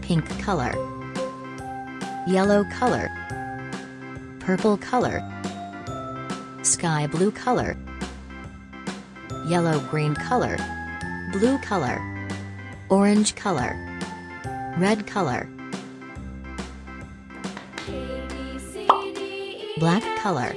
pink color, yellow color, purple color, sky blue color, yellow green color, blue color, orange color, red color, black color,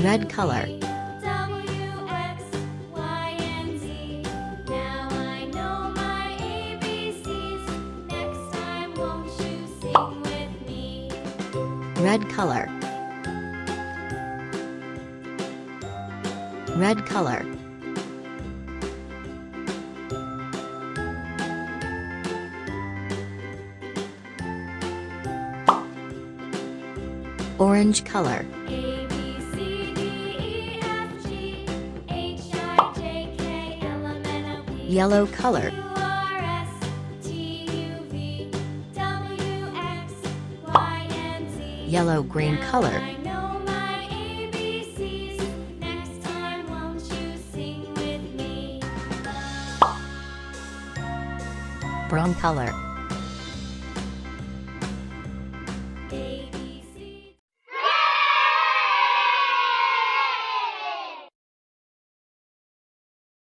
red color, red color, red color, orange color, yellow color, yellow green color, brown color.